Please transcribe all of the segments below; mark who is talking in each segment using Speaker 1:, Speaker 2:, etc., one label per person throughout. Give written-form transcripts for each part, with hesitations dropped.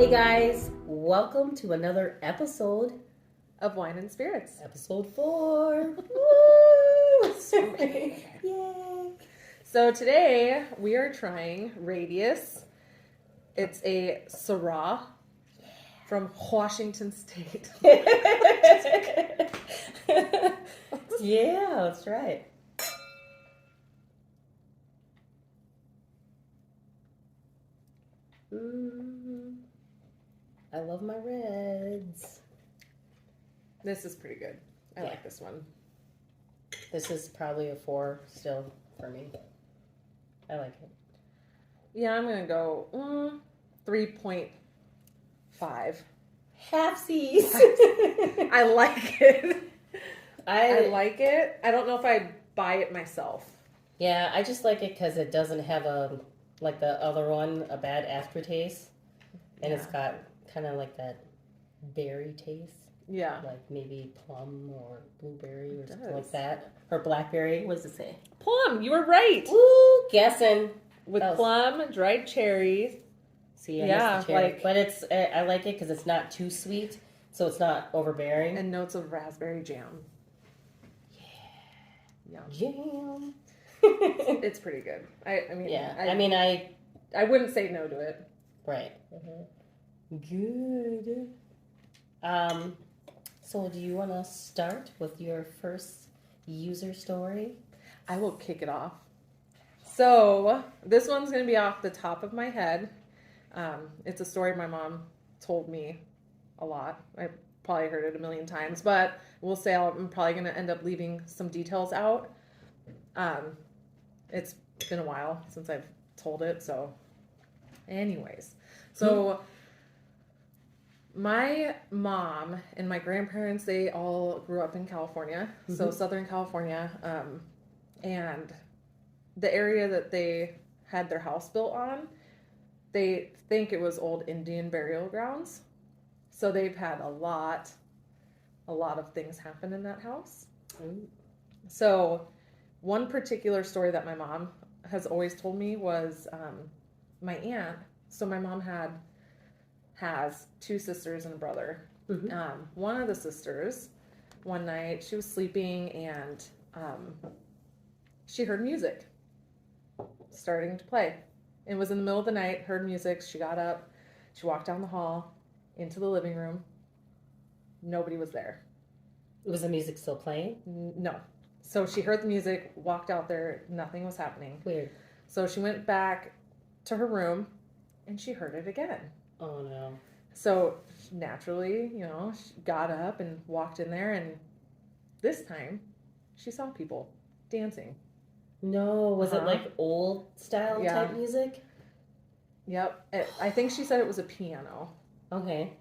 Speaker 1: Hey guys, welcome to another episode
Speaker 2: of Wine and Spirits.
Speaker 1: Episode 4. Woo!
Speaker 2: Yay! So today we are trying Radius. It's a Syrah from Washington State.
Speaker 1: Yeah, that's right. I love my reds.
Speaker 2: This is pretty good. I like this one.
Speaker 1: This is probably a 4 still for me. I like it.
Speaker 2: Yeah, I'm going to go 3.5.
Speaker 1: Half C's.
Speaker 2: I like it.
Speaker 1: I
Speaker 2: like it. I don't know if I'd buy it myself.
Speaker 1: Yeah, I just like it because it doesn't have like the other one, a bad aftertaste. And it's got kind of like that berry taste.
Speaker 2: Yeah.
Speaker 1: Like maybe plum or blueberry or something like that. Or blackberry. What does it say?
Speaker 2: Plum. You were right.
Speaker 1: Woo! Guessing.
Speaker 2: With plum, dried cherries.
Speaker 1: See, I missed the cherry. But I like it because it's not too sweet. So it's not overbearing.
Speaker 2: And notes of raspberry jam.
Speaker 1: Yeah. Jam.
Speaker 2: It's pretty good. I mean, I wouldn't say no to it.
Speaker 1: Right. Good. So do you want to start with your first user story?
Speaker 2: I will kick it off. So this one's going to be off the top of my head. It's a story my mom told me a lot. I probably heard it a million times, but we'll say I'm probably going to end up leaving some details out. It's been a while since I've told it, so anyways. So my mom and my grandparents, they all grew up in California, so Southern California, and the area that they had their house built on, they think it was old Indian burial grounds. So they've had a lot of things happen in that house. So one particular story that my mom has always told me was my aunt. So my mom has 2 sisters and a brother. One of the sisters, one night, she was sleeping and she heard music starting to play. It was in the middle of the night, heard music. She got up, she walked down the hall into the living room. Nobody was there.
Speaker 1: Was the music still playing?
Speaker 2: No. So she heard the music, walked out there, nothing was happening.
Speaker 1: Weird.
Speaker 2: So she went back to her room and she heard it again.
Speaker 1: Oh no.
Speaker 2: So naturally, she got up and walked in there, and this time she saw people dancing.
Speaker 1: No, was it like old style type music?
Speaker 2: Yep. I think she said it was a piano.
Speaker 1: Okay.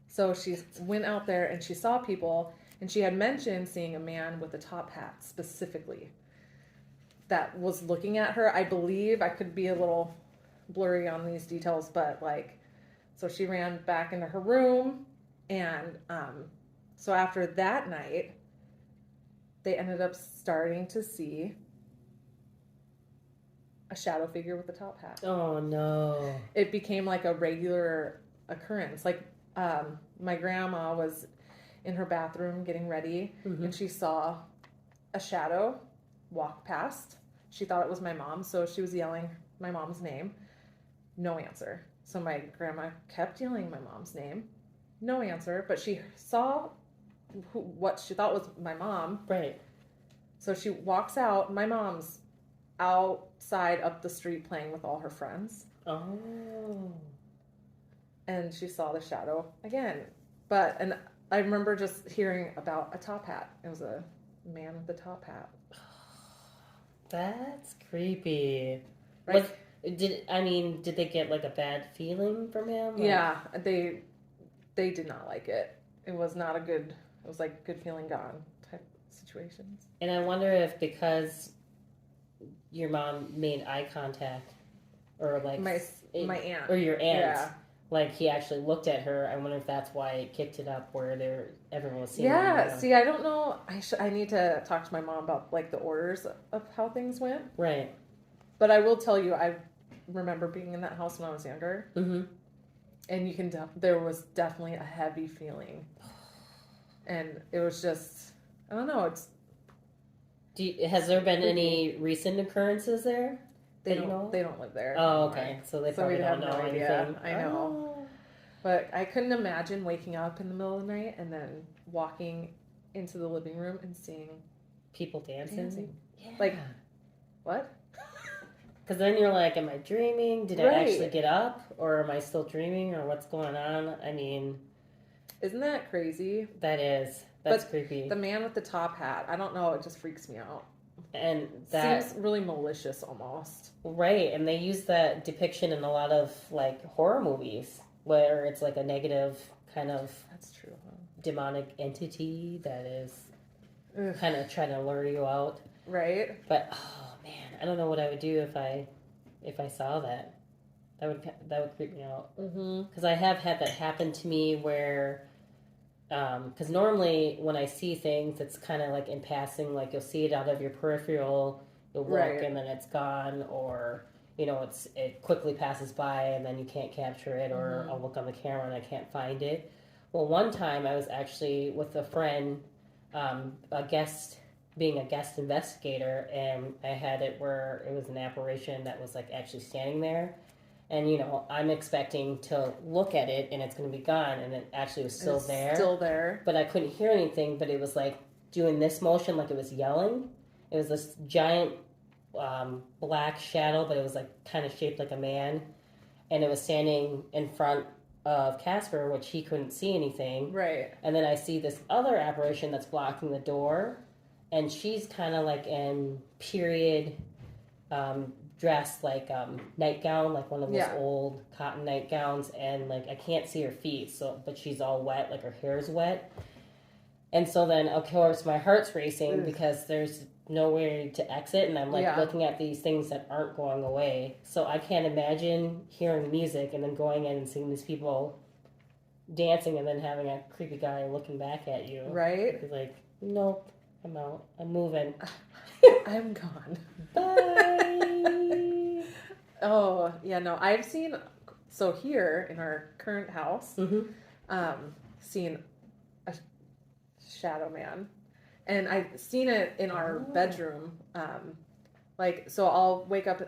Speaker 2: So she went out there and she saw people, and she had mentioned seeing a man with a top hat specifically that was looking at her. I believe, I could be a little blurry on these details, but so she ran back into her room, and so after that night, they ended up starting to see a shadow figure with a top hat.
Speaker 1: Oh no.
Speaker 2: It became like a regular occurrence. Like my grandma was in her bathroom getting ready, and she saw a shadow walk past. She thought it was my mom, so she was yelling my mom's name. No answer. So my grandma kept yelling my mom's name. No answer, but she saw what she thought was my mom.
Speaker 1: Right.
Speaker 2: So she walks out. My mom's outside up the street playing with all her friends.
Speaker 1: Oh.
Speaker 2: And she saw the shadow again. And I remember just hearing about a top hat. It was a man with a top hat.
Speaker 1: That's creepy.
Speaker 2: Right?
Speaker 1: Did they get like a bad feeling from him?
Speaker 2: Yeah, they did not like it. It was not a good, it was like good feeling gone type situations.
Speaker 1: And I wonder if because your mom made eye contact, or like
Speaker 2: my aunt
Speaker 1: or your aunt,
Speaker 2: yeah.
Speaker 1: He actually looked at her. I wonder if that's why it kicked it up where everyone was seeing.
Speaker 2: Yeah, see, I don't know. I need to talk to my mom about the orders of how things went.
Speaker 1: Right.
Speaker 2: But I will tell you, I remember being in that house when I was younger. And you can tell there was definitely a heavy feeling. And it was just, I don't know, it's...
Speaker 1: has there been any recent occurrences there?
Speaker 2: They don't live there.
Speaker 1: Oh, okay. So they probably don't know anything.
Speaker 2: I know. Oh. But I couldn't imagine waking up in the middle of the night and then walking into the living room and seeing
Speaker 1: people dancing.
Speaker 2: Yeah. Like, what?
Speaker 1: Because then you're like, am I dreaming? Did I actually get up? Or am I still dreaming? Or what's going on? I mean...
Speaker 2: Isn't that crazy?
Speaker 1: That is. That's creepy.
Speaker 2: The man with the top hat, I don't know, it just freaks me out.
Speaker 1: And that...
Speaker 2: seems really malicious almost.
Speaker 1: Right, and they use that depiction in a lot of, like, horror movies, where it's like a negative kind of...
Speaker 2: That's true, huh?
Speaker 1: Demonic entity that is kind of trying to lure you out.
Speaker 2: Right.
Speaker 1: But, oh, man, I don't know what I would do if I saw that. That would creep me out. Because I have had that happen to me where... Because normally when I see things, it's kind of like in passing, like you'll see it out of your peripheral, you'll look and then it's gone, or, you know, it quickly passes by and then you can't capture it, or I'll look on the camera and I can't find it. Well, one time I was actually with a friend, being a guest investigator, and I had it where it was an apparition that was like actually standing there. And, you know, I'm expecting to look at it and it's going to be gone. And it actually was still there.
Speaker 2: Still there.
Speaker 1: But I couldn't hear anything, but it was like doing this motion like it was yelling. It was this giant black shadow, but it was like kind of shaped like a man. And it was standing in front of Casper, which he couldn't see anything.
Speaker 2: Right.
Speaker 1: And then I see this other apparition that's blocking the door. And she's kind of like in period... dressed like nightgown, like one of those old cotton nightgowns, and like I can't see her feet, but she's all wet, like her hair's wet. And so then of course my heart's racing because there's no way to exit, and I'm like looking at these things that aren't going away. So I can't imagine hearing music and then going in and seeing these people dancing and then having a creepy guy looking back at you.
Speaker 2: Right.
Speaker 1: He's like, nope, I'm out, I'm moving.
Speaker 2: I'm gone.
Speaker 1: Bye.
Speaker 2: Oh, yeah, no, I've seen, so here in our current house, seen a shadow man. And I've seen it in our bedroom. So I wake up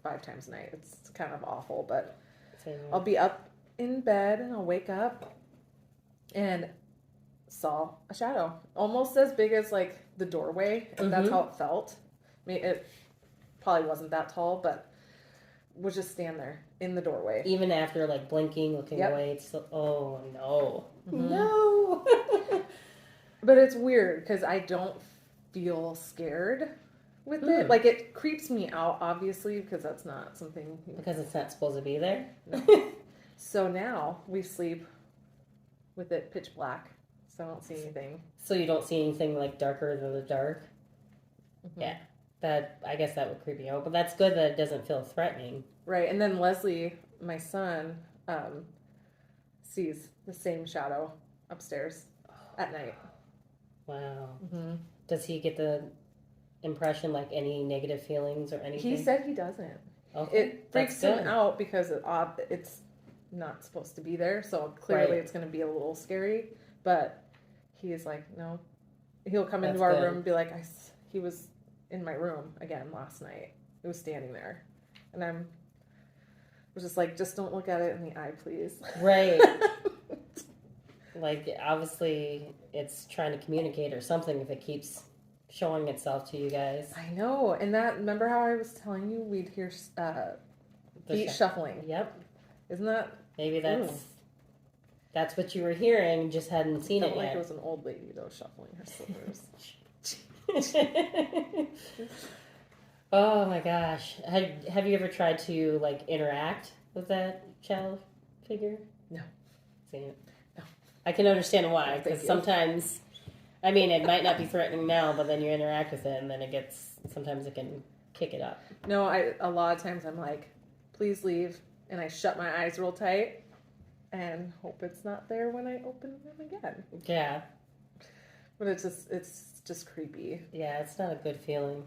Speaker 2: 5 times a night. It's kind of awful, but I'll be up in bed and I'll wake up and saw a shadow. Almost as big as like the doorway. And that's how it felt. I mean, it probably wasn't that tall, but would just stand there in the doorway.
Speaker 1: Even after like blinking, looking away, it's still, oh no.
Speaker 2: No. But it's weird because I don't feel scared with it. Like it creeps me out, obviously, because that's not something.
Speaker 1: Because it's not supposed to be there.
Speaker 2: No. So now we sleep with it pitch black, so I don't see anything.
Speaker 1: So you don't see anything like darker than the dark? Yeah. I guess that would creep me out, but that's good that it doesn't feel threatening.
Speaker 2: Right, and then Leslie, my son, sees the same shadow upstairs at night.
Speaker 1: Wow. Does he get the impression, like any negative feelings or anything?
Speaker 2: He said he doesn't.
Speaker 1: Okay.
Speaker 2: It freaks him out because it's not supposed to be there, so clearly it's going to be a little scary, but he's like, no. He'll come into our room and be like, he was in my room again last night. It was standing there. And I was just like, just don't look at it in the eye, please.
Speaker 1: Right. Like, obviously, it's trying to communicate or something if it keeps showing itself to you guys.
Speaker 2: I know. And remember how I was telling you we'd hear feet shuffling?
Speaker 1: Yep.
Speaker 2: Isn't that?
Speaker 1: Maybe that's what you were hearing, just hadn't seen it yet.
Speaker 2: Like it was an old lady, though, shuffling her slippers.
Speaker 1: Oh my gosh. Have you ever tried to like interact with that child figure?
Speaker 2: No.
Speaker 1: Seen it?
Speaker 2: No.
Speaker 1: I can understand why, because sometimes, I mean, it might not be threatening now, but then you interact with it and then sometimes it can kick it up.
Speaker 2: No, a lot of times I'm like, please leave, and I shut my eyes real tight and hope it's not there when I open them again.
Speaker 1: Yeah.
Speaker 2: But it's just creepy.
Speaker 1: Yeah, it's not a good feeling,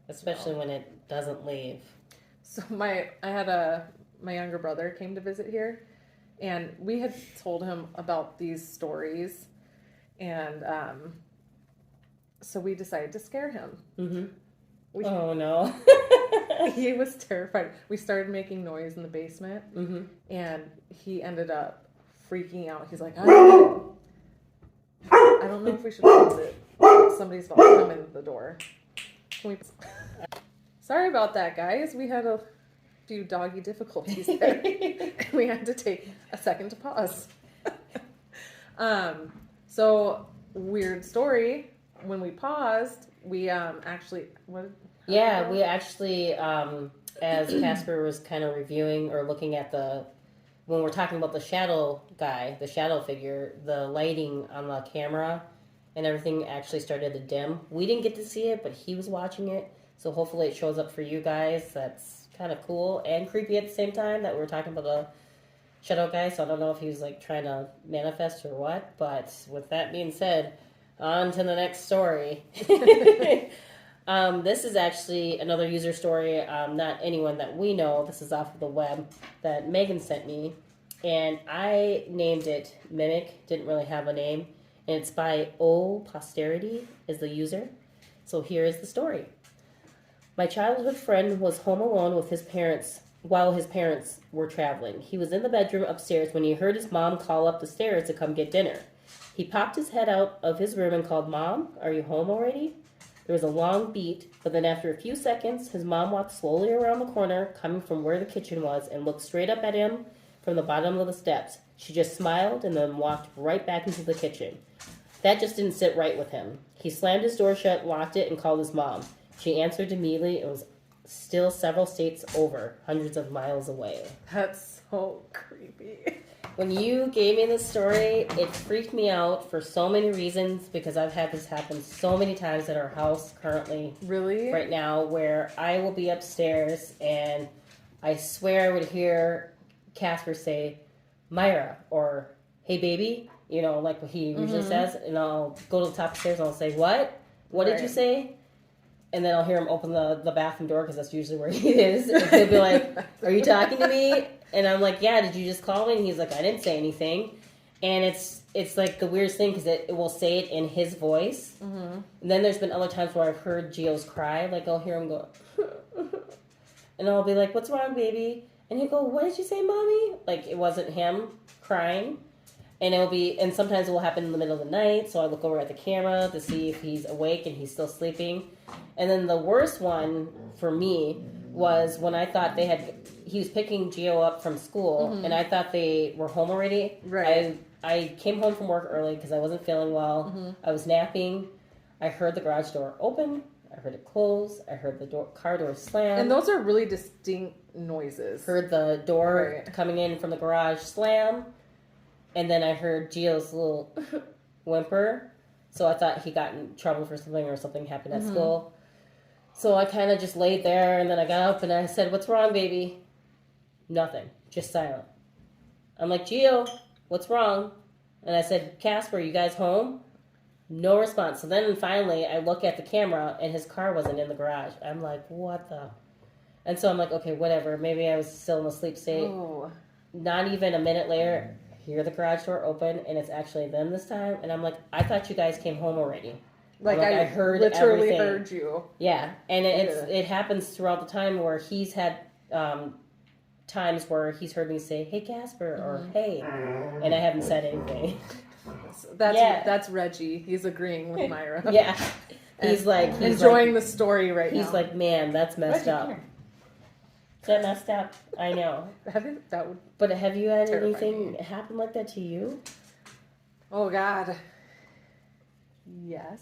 Speaker 1: especially when it doesn't leave.
Speaker 2: So my younger brother came to visit here, And we had told him about these stories, and so we decided to scare him.
Speaker 1: Mm-hmm. Oh, no.
Speaker 2: He was terrified. We started making noise in the basement, and he ended up freaking out. He's like, I don't know if we should close it. Somebody's about to come in the door. Can we... Sorry about that, guys. We had a few doggy difficulties there. And we had to take a second to pause. So, weird story. When we paused, we actually...
Speaker 1: Yeah, we actually, as Casper was kind of reviewing or looking at when we're talking about the shadow guy, the shadow figure, the lighting on the camera and everything actually started to dim. We didn't get to see it, but he was watching it. So hopefully it shows up for you guys. That's kind of cool and creepy at the same time that we're talking about the shadow guy. So I don't know if he was like trying to manifest or what. But with that being said, on to the next story. This is actually another user story, not anyone that we know. This is off of the web that Megan sent me. And I named it Mimic, didn't really have a name. And it's by O Posterity is the user. So here is the story. My childhood friend was home alone with his parents while his parents were traveling. He was in the bedroom upstairs when he heard his mom call up the stairs to come get dinner. He popped his head out of his room and called, "Mom, are you home already?" There was a long beat, but then after a few seconds, his mom walked slowly around the corner, coming from where the kitchen was, and looked straight up at him from the bottom of the steps. She just smiled and then walked right back into the kitchen. That just didn't sit right with him. He slammed his door shut, locked it, and called his mom. She answered immediately. It was still several states over, hundreds of miles away.
Speaker 2: That's so creepy.
Speaker 1: When you gave me this story, it freaked me out for so many reasons because I've had this happen so many times at our house currently.
Speaker 2: Really?
Speaker 1: Right now, where I will be upstairs and I swear I would hear Casper say, "Myra," or "Hey, baby," you know, like what he usually says. And I'll go to the top of the stairs and I'll say, "What? What did you say?" And then I'll hear him open the bathroom door because that's usually where he is. And he'll be like, "Are you talking to me?" And I'm like, "Yeah, did you just call me?" And he's like, "I didn't say anything." And it's like the weirdest thing because it will say it in his voice. And then there's been other times where I've heard Gio's cry. Like, I'll hear him go, and I'll be like, "What's wrong, baby?" And he'll go, "What did you say, mommy?" Like, it wasn't him crying. And sometimes it will happen in the middle of the night, so I look over at the camera to see if he's awake and he's still sleeping. And then the worst one for me was when I thought he was picking Gio up from school, and I thought they were home already.
Speaker 2: Right.
Speaker 1: I came home from work early because I wasn't feeling well. I was napping. I heard the garage door open. I heard it close. I heard the car door slam.
Speaker 2: And those are really distinct noises.
Speaker 1: Heard the door coming in from the garage slam. And then I heard Gio's little whimper. So I thought he got in trouble for something or something happened at school. So I kind of just laid there, and then I got up and I said, "What's wrong, baby?" Nothing. Just silent. I'm like, "Gio, what's wrong?" And I said, "Casper, you guys home?" No response. So then finally I look at the camera, and his car wasn't in the garage. I'm like, what the... And so I'm like, okay, whatever. Maybe I was still in a sleep state.
Speaker 2: Oh.
Speaker 1: Not even a minute later... hear the garage door open, and it's actually them this time. And I'm like, "I thought you guys came home already."
Speaker 2: Like I
Speaker 1: heard
Speaker 2: literally
Speaker 1: everything.
Speaker 2: heard you.
Speaker 1: Yeah, and it happens throughout the time where he's had times where he's heard me say, "Hey, Casper," or "Hey," and I haven't said anything.
Speaker 2: That's Reggie. He's agreeing with Myra.
Speaker 1: Yeah, he's
Speaker 2: enjoying the story right now.
Speaker 1: He's like, "Man, that's messed up." Is that messed up? I know. But have you had anything happen like that to you?
Speaker 2: Oh, God. Yes.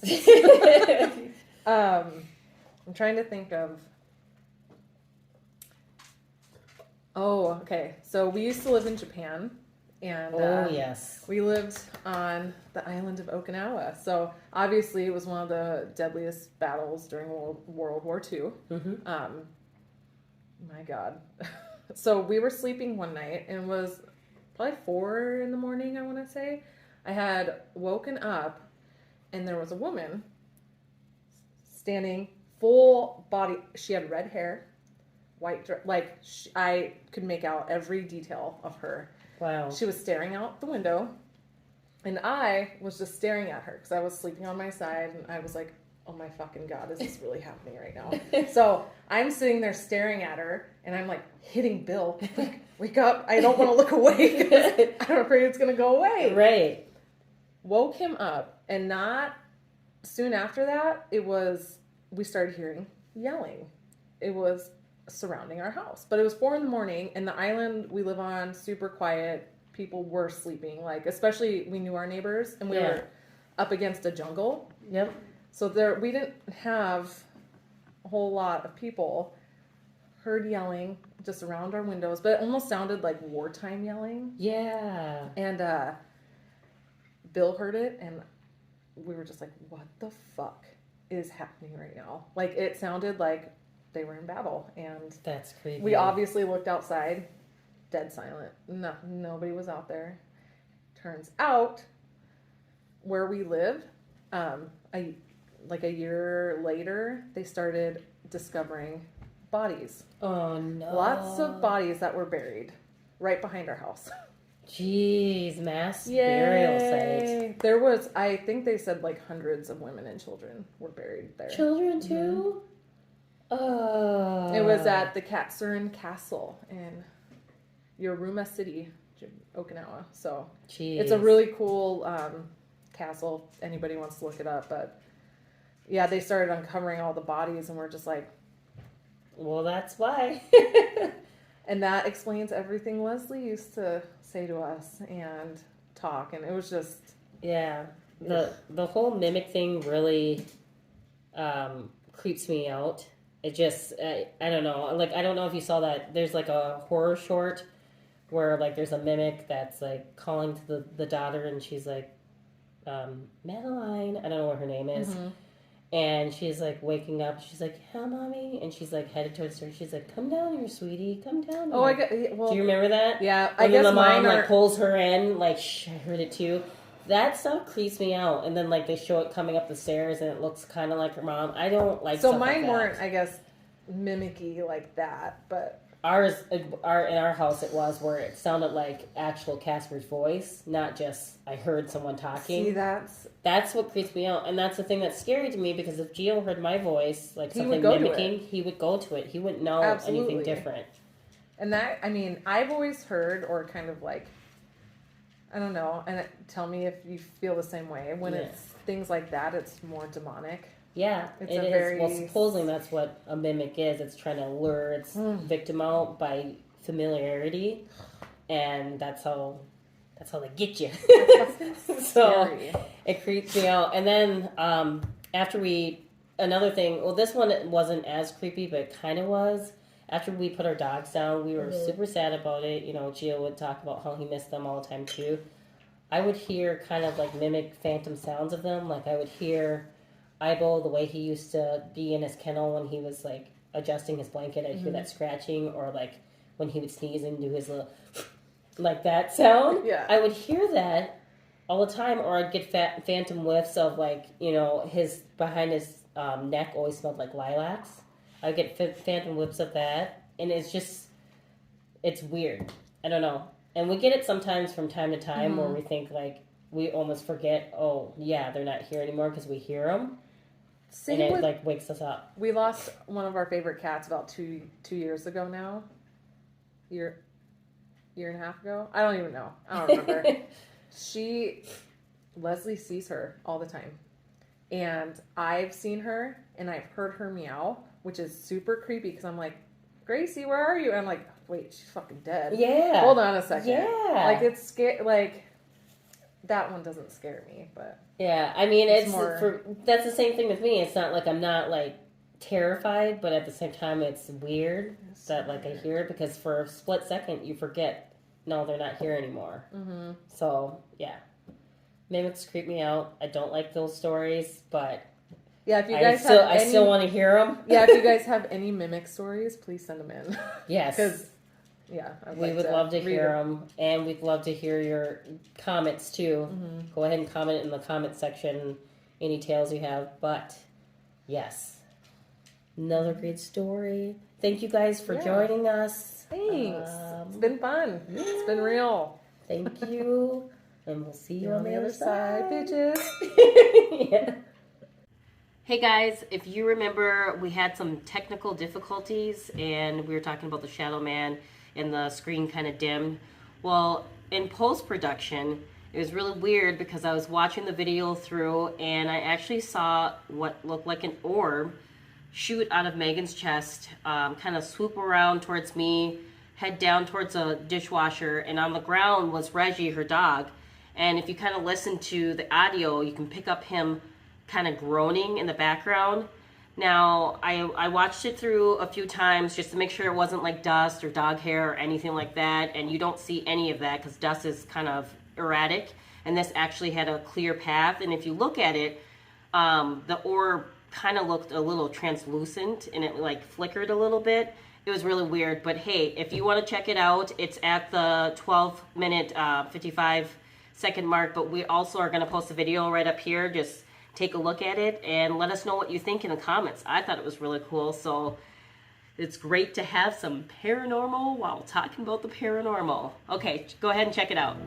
Speaker 2: I'm trying to think of... Oh, okay. So we used to live in Japan. And
Speaker 1: yes.
Speaker 2: We lived on the island of Okinawa. So obviously it was one of the deadliest battles during World War II. My God. So we were sleeping one night, and it was probably 4 a.m, I want to say. I had woken up, and there was a woman standing full body. She had red hair, white dress. I could make out every detail of her.
Speaker 1: Wow.
Speaker 2: She was staring out the window, and I was just staring at her because I was sleeping on my side, and I was like, oh my fucking God, is this really happening right now? So I'm sitting there staring at her, and I'm like hitting Bill, like, wake up, I don't want to look away because I'm afraid it's going to go away.
Speaker 1: Right.
Speaker 2: Woke him up, and not soon after that, we started hearing yelling. It was surrounding our house, but it was 4 a.m, and the island we live on, super quiet. People were sleeping, like, especially we knew our neighbors, and we were up against a jungle.
Speaker 1: Yep.
Speaker 2: So we didn't have a whole lot of people. Heard yelling just around our windows, but it almost sounded like wartime yelling.
Speaker 1: Yeah.
Speaker 2: And Bill heard it, and we were just like, what the fuck is happening right now? Like, it sounded like they were in battle, and
Speaker 1: that's creepy.
Speaker 2: we obviously looked outside, dead silent. No, nobody was out there. Turns out, where we lived, like a year later, they started discovering bodies.
Speaker 1: Oh no!
Speaker 2: Lots of bodies that were buried right behind our house.
Speaker 1: Jeez, mass burial site.
Speaker 2: There was, I think they said, like, hundreds of women and children were buried there.
Speaker 1: Children too?
Speaker 2: It was at the Katsurin Castle in Yoruma City, Okinawa. So
Speaker 1: Jeez.
Speaker 2: It's a really cool castle. Anybody wants to look it up, but yeah, they started uncovering all the bodies, and we're just like,
Speaker 1: well, that's why.
Speaker 2: And that explains everything Leslie used to say to us and talk, and it was just
Speaker 1: the whole mimic thing really creeps me out. It just I don't know, like, I don't know if you saw that. There's like a horror short where, like, there's a mimic that's like calling to the daughter, and she's like, Madeline, I don't know what her name is. Mm-hmm. And she's like waking up. She's like, "Yeah, mommy," and she's like headed towards her. She's like, "Come down here, sweetie. Come down here."
Speaker 2: Oh, I get. Well,
Speaker 1: do you remember that?
Speaker 2: Yeah,
Speaker 1: I guess the mom
Speaker 2: like
Speaker 1: pulls her in. Like, I heard it too. That stuff creeps me out. And then, like, they show it coming up the stairs, and it looks kind of like her mom. I don't like.
Speaker 2: So
Speaker 1: stuff
Speaker 2: mine
Speaker 1: like that.
Speaker 2: weren't, I guess, mimicky like that, but
Speaker 1: in our house it was where it sounded like actual Casper's voice, not just I heard someone talking.
Speaker 2: See,
Speaker 1: that's what creeps me out, and that's the thing that's scary to me, because if Gio heard my voice, like something mimicking, he would go to it. He wouldn't know anything different.
Speaker 2: And that, I mean, I've always heard, or kind of like, I don't know, and tell me if you feel the same way. When it's things like that, it's more demonic.
Speaker 1: Yeah, it is. Well, supposedly that's what a mimic is. It's trying to lure its victim out by familiarity, and that's how they get you. So it creeps me out. And then another thing. Well, this one wasn't as creepy, but it kind of was. After we put our dogs down, we were super sad about it. You know, Gio would talk about how he missed them all the time too. I would hear kind of like mimic phantom sounds of them. Like, I would hear Ibo, the way he used to be in his kennel when he was like adjusting his blanket. I'd hear that scratching, or like when he would sneeze and do his little like that sound.
Speaker 2: Yeah,
Speaker 1: I would hear that all the time, or I'd get phantom whiffs of, like, you know, his behind his neck always smelled like lilacs. I'd get phantom whiffs of that, and it's weird. I don't know, and we get it sometimes from time to time where we think, like, we almost forget. Oh yeah, they're not here anymore because we hear them. And it like wakes us up.
Speaker 2: We lost one of our favorite cats about two years ago now. Year and a half ago. I don't even know. I don't remember. Leslie sees her all the time. And I've seen her, and I've heard her meow, which is super creepy, because I'm like, Gracie, where are you? And I'm like, wait, she's fucking dead.
Speaker 1: Yeah.
Speaker 2: Hold on a second.
Speaker 1: Yeah.
Speaker 2: Like, it's scary. Like, that one doesn't scare me, but
Speaker 1: yeah, I mean, it's that's the same thing with me. It's not like I'm not, like, terrified, but at the same time, it's weird that, like, I hear it, because for a split second you forget, no, they're not here anymore. Mm-hmm. So yeah, mimics creep me out. I don't like those stories, but
Speaker 2: yeah, if you guys
Speaker 1: I still want to hear them.
Speaker 2: Yeah, if you guys have any mimic stories, please send them in.
Speaker 1: Yes,
Speaker 2: because we
Speaker 1: would love to hear them, and we'd love to hear your comments too. Mm-hmm. Go ahead and comment in the comment section any tales you have. But yes, another great story. Thank you guys for joining us.
Speaker 2: Thanks. It's been fun. It's been real.
Speaker 1: Thank you. And we'll see you on the other side,
Speaker 2: bitches.
Speaker 1: Yeah. Hey guys, if you remember, we had some technical difficulties and we were talking about the Shadow Man and the screen kind of dimmed. Well, in post-production, it was really weird because I was watching the video through and I actually saw what looked like an orb shoot out of Megan's chest, kind of swoop around towards me, head down towards a dishwasher, and on the ground was Reggie, her dog. And if you kind of listen to the audio, you can pick up him kind of groaning in the background. Now, I watched it through a few times just to make sure it wasn't like dust or dog hair or anything like that, and you don't see any of that because dust is kind of erratic, and this actually had a clear path. And if you look at it, the orb kind of looked a little translucent and it like flickered a little bit. It was really weird, but hey, if you want to check it out, it's at the 12-minute 55-second mark, but we also are going to post a video right up here. Just take a look at it and let us know what you think in the comments. I thought it was really cool, so it's great to have some paranormal while talking about the paranormal. Okay, go ahead and check it out.